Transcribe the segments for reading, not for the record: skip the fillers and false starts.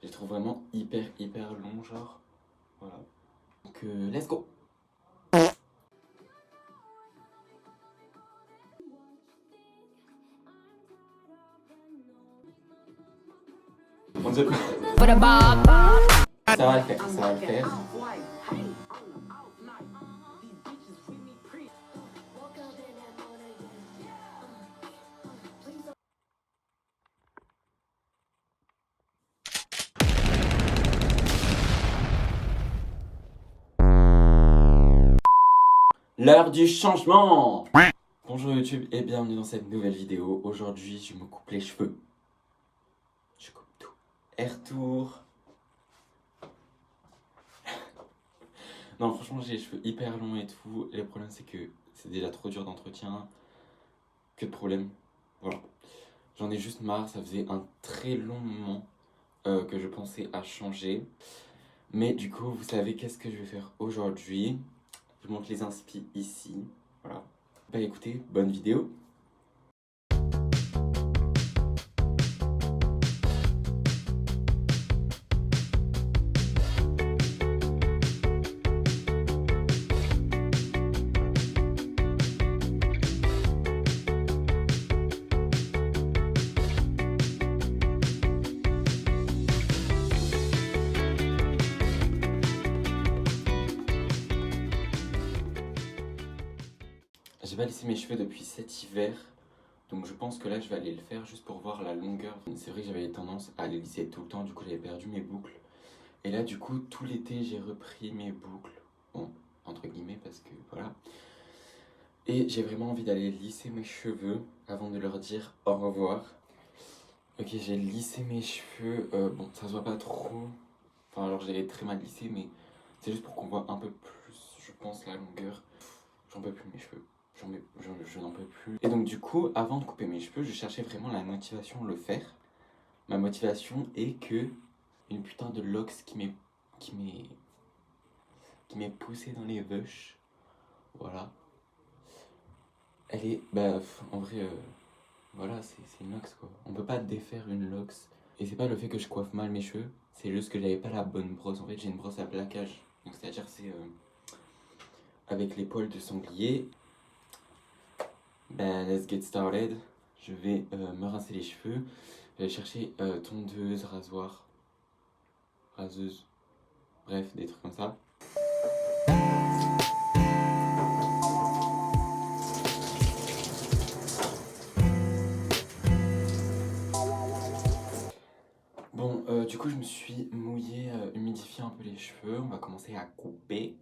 Je les trouve vraiment hyper longs, genre. Voilà. Donc, let's go! On dirait... Ça va le faire, ça va le faire. L'heure du changement! Bonjour YouTube et bienvenue dans cette nouvelle vidéo. Aujourd'hui, je me coupe les cheveux. Je coupe tout. Air tour. Non, franchement, j'ai les cheveux hyper longs et tout. Et le problème, c'est que c'est déjà trop dur d'entretien. Que de problème. Voilà. J'en ai juste marre. Ça faisait un très long moment que je pensais à changer. Mais du coup, vous savez qu'est-ce que je vais faire aujourd'hui? Je montre les inspi ici. Voilà. Bah écoutez, bonne vidéo. J'ai pas lissé mes cheveux depuis cet hiver, donc je pense que là je vais aller le faire juste pour voir la longueur. C'est vrai que j'avais tendance à les lisser tout le temps, du coup j'avais perdu mes boucles. Et là du coup tout l'été j'ai repris mes boucles, bon entre guillemets parce que voilà. Et j'ai vraiment envie d'aller lisser mes cheveux avant de leur dire au revoir. Ok, j'ai lissé mes cheveux, bon ça se voit pas trop, enfin alors je les ai très mal lissés mais c'est juste pour qu'on voit un peu plus, je pense, la longueur. J'en peux plus mes cheveux. Je n'en peux plus. Et donc du coup, avant de couper mes cheveux, je cherchais vraiment la motivation de le faire. Ma motivation est que une putain de locks qui m'est poussée dans les veuches. Voilà. Elle est, bah en vrai, voilà, c'est une locks quoi. On peut pas défaire une locks. Et c'est pas le fait que je coiffe mal mes cheveux, c'est juste que j'avais pas la bonne brosse. En fait, j'ai une brosse à plaquage. Donc c'est-à-dire c'est avec les poils de sanglier. Ben, let's get started. Je vais me rincer les cheveux. Je vais chercher tondeuse, rasoir, raseuse, bref, des trucs comme ça. Bon, du coup, je me suis mouillé, humidifié un peu les cheveux. On va commencer à couper.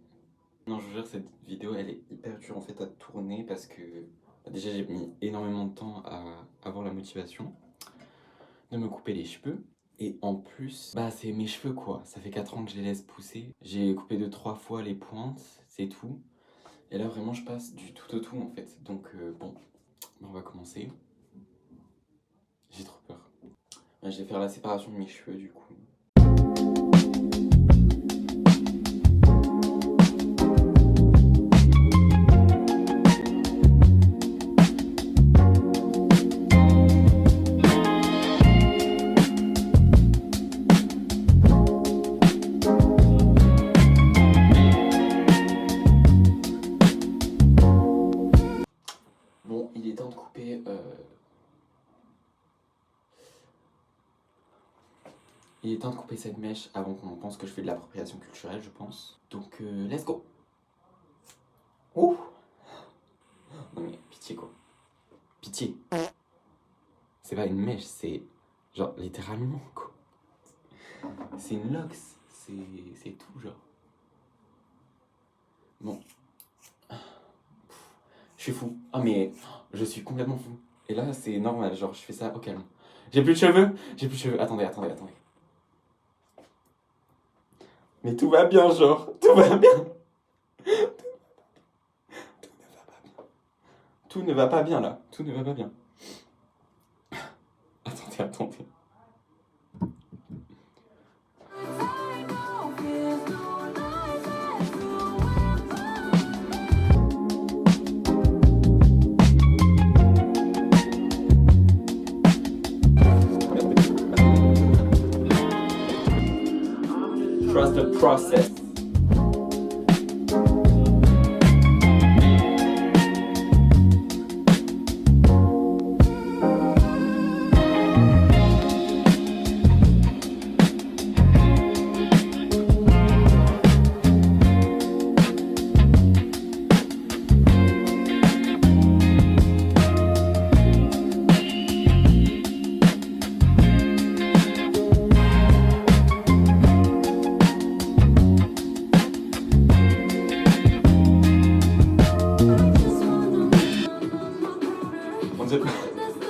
Non, je vous jure, cette vidéo, elle est hyper dure en fait à tourner parce que déjà, j'ai mis énormément de temps à avoir la motivation de me couper les cheveux. Et en plus, bah c'est mes cheveux quoi, ça fait 4 ans que je les laisse pousser. J'ai coupé 2-3 fois les pointes, c'est tout. Et là vraiment je passe du tout au tout en fait. Donc bon, on va commencer. J'ai trop peur. Je vais faire la séparation de mes cheveux du coup. Bon, il est temps de couper... Il est temps de couper cette mèche avant qu'on pense que je fais de l'appropriation culturelle, je pense. Donc, let's go! Ouh! Non mais, pitié quoi. Pitié. C'est pas une mèche, c'est... genre, littéralement quoi. C'est une locks, c'est tout genre. Bon. Je suis fou. Ah mais, je suis complètement fou. Et là, c'est normal, genre, je fais ça au calme. J'ai plus de cheveux. J'ai plus de cheveux. Attendez. Mais tout va bien, genre. Tout va bien. Tout ne va pas bien, là. Tout ne va pas bien. Attendez. trust the process.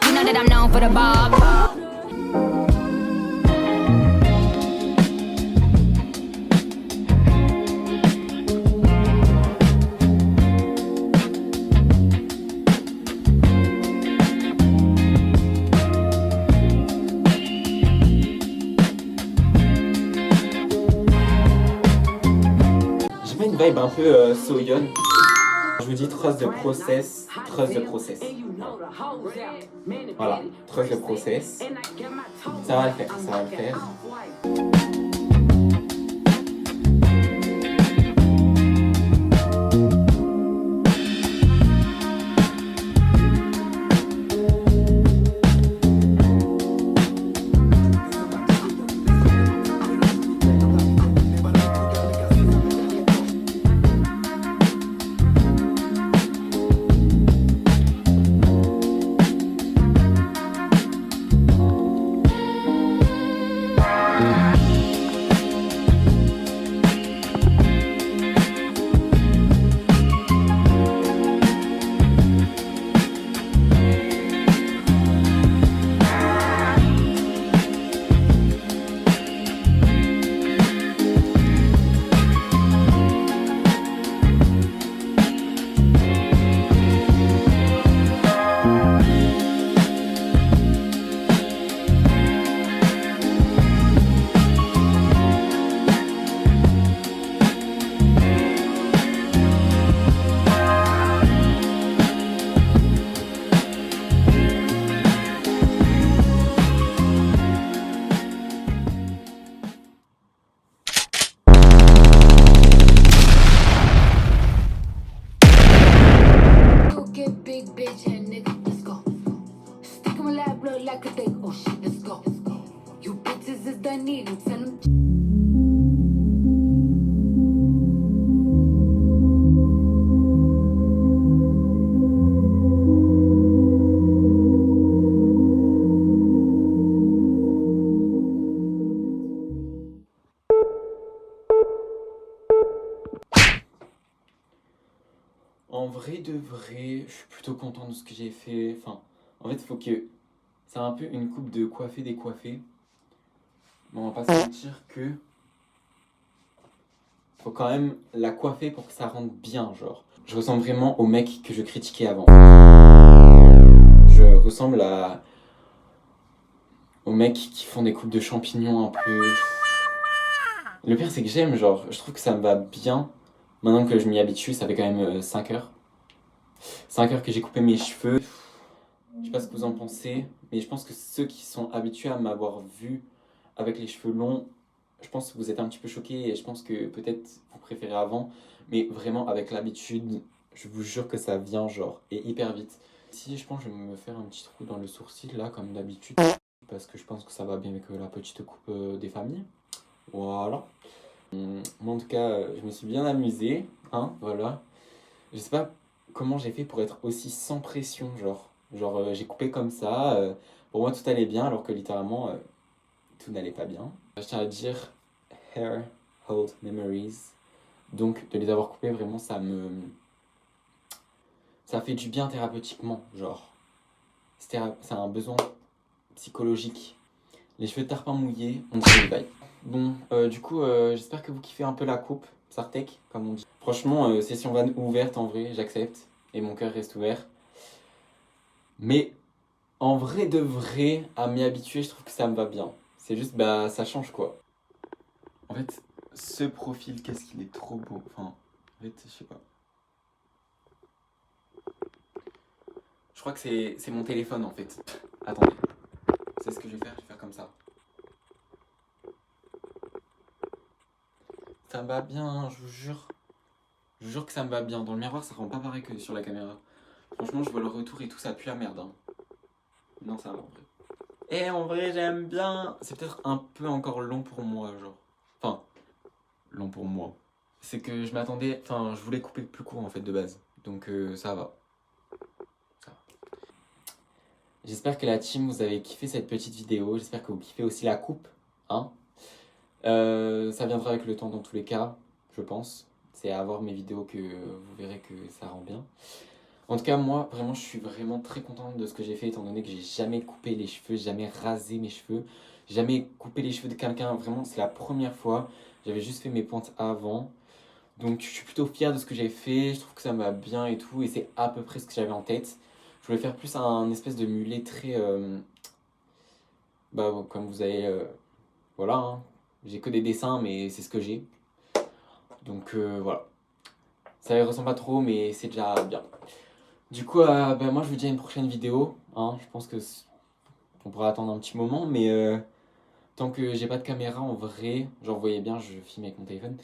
You know that I'm known for the ball. J'ai pas une vibe un peu Soyeon. Je vous dis trust the process, trust the process. Voilà, trust the process. Ça va le faire, ça va le faire. En vrai de vrai, je suis plutôt content de ce que j'ai fait. Enfin, en fait, il faut que... C'est un peu une coupe de coiffé décoiffé. Mais on va pas se mentir que... Faut quand même la coiffer pour que ça rentre bien, genre. Je ressemble vraiment au mec que je critiquais avant. Je ressemble aux mecs qui font des coupes de champignons un peu... Le pire, c'est que j'aime, genre, je trouve que ça me va bien. Maintenant que je m'y habitue, ça fait quand même 5 heures. 5 heures que j'ai coupé mes cheveux. Je sais pas ce que vous en pensez, mais je pense que ceux qui sont habitués à m'avoir vu avec les cheveux longs, je pense que vous êtes un petit peu choqués et je pense que peut-être vous préférez avant, mais vraiment avec l'habitude, je vous jure que ça vient genre et hyper vite. Si je pense que je vais me faire un petit trou dans le sourcil là comme d'habitude, parce que je pense que ça va bien avec la petite coupe des familles. Voilà. Moi en tout cas, je me suis bien amusé, hein, voilà. Je sais pas comment j'ai fait pour être aussi sans pression, genre. Genre, j'ai coupé comme ça, pour moi tout allait bien, alors que littéralement, tout n'allait pas bien. Je tiens à dire, hair hold memories. Donc, de les avoir coupés, vraiment, ça fait du bien thérapeutiquement, genre. C'est un besoin psychologique. Les cheveux de tarpin mouillés, on dirait des bails. Bon, du coup, j'espère que vous kiffez un peu la coupe, Sartek, comme on dit. Franchement, session van ouverte, en vrai, j'accepte. Et mon cœur reste ouvert. Mais en vrai de vrai, à m'y habituer, je trouve que ça me va bien. C'est juste, bah, ça change quoi. En fait, ce profil, qu'est-ce qu'il est trop beau. Enfin, en fait, je sais pas. Je crois que c'est mon téléphone en fait. Attendez. C'est ce que je vais faire comme ça. ça me va bien, je vous jure. Je vous jure que ça me va bien. Dans le miroir, ça rend pas pareil que sur la caméra. Franchement, je vois le retour et tout, ça pue la merde. Hein. Non, ça va en vrai. Et en vrai, j'aime bien. C'est peut-être un peu encore long pour moi, genre. Enfin, long pour moi. C'est que je m'attendais. Enfin, je voulais couper plus court en fait de base. Donc ça va. Ça va. J'espère que la team, vous avez kiffé cette petite vidéo. J'espère que vous kiffez aussi la coupe. Hein. Ça viendra avec le temps dans tous les cas, je pense. C'est à voir mes vidéos que vous verrez que ça rend bien. En tout cas, moi, vraiment, je suis vraiment très contente de ce que j'ai fait, étant donné que j'ai jamais coupé les cheveux, jamais rasé mes cheveux, jamais coupé les cheveux de quelqu'un. Vraiment, c'est la première fois. J'avais juste fait mes pointes avant. Donc, je suis plutôt fier de ce que j'ai fait. Je trouve que ça m'a bien et tout. Et c'est à peu près ce que j'avais en tête. Je voulais faire plus un espèce de mulet très... bah, comme vous avez... voilà, hein. J'ai que des dessins, mais c'est ce que j'ai. Donc, voilà. Ça ne ressemble pas trop, mais c'est déjà bien. Du coup, bah, moi je vous dis à une prochaine vidéo. Hein. Je pense que on pourra attendre un petit moment, mais tant que j'ai pas de caméra en vrai, genre vous voyez bien, je filme avec mon téléphone.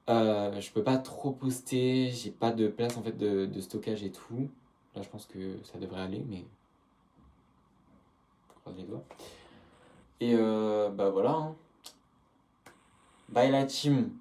Je peux pas trop poster, j'ai pas de place en fait de stockage et tout. Là, je pense que ça devrait aller, mais je croise les doigts. Et bah voilà. Hein. Bye la team.